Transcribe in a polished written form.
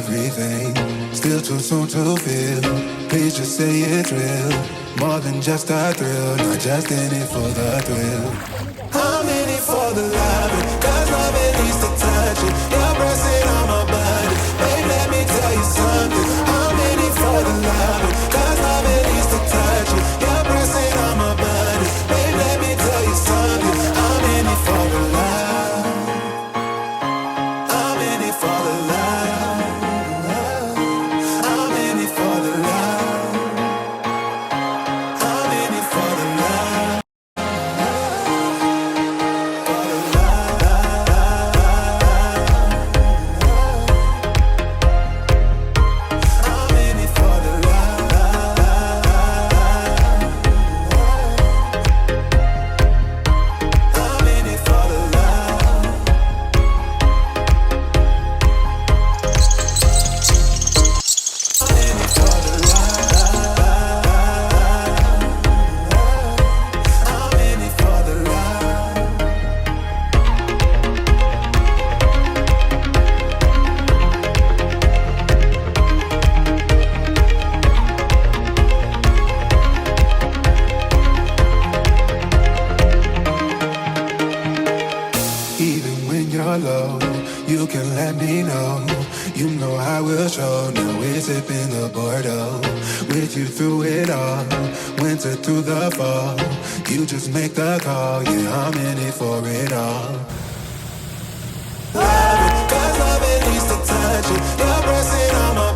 everything. Still too soon to feel. Please just say it's real. More than just a thrill, not just in it for the thrill. I'm in it for the loving, cause loving needs to touch it. You're pressing on my body, babe, let me tell you something. I'm in it for the loving, cause loving needs to touch it. You're pressing on my body, babe, let me tell you something. I'm in it for the love. I'm in it for the love. I'm in it for the love. I'm in it for the love. You can let me know. You know I will show. Now we're sipping the Bordeaux. With you through it all. Winter through the fall. You just make the call. Yeah, I'm in it for it all. Love it, cause love it needs to touch it. You're pressing on my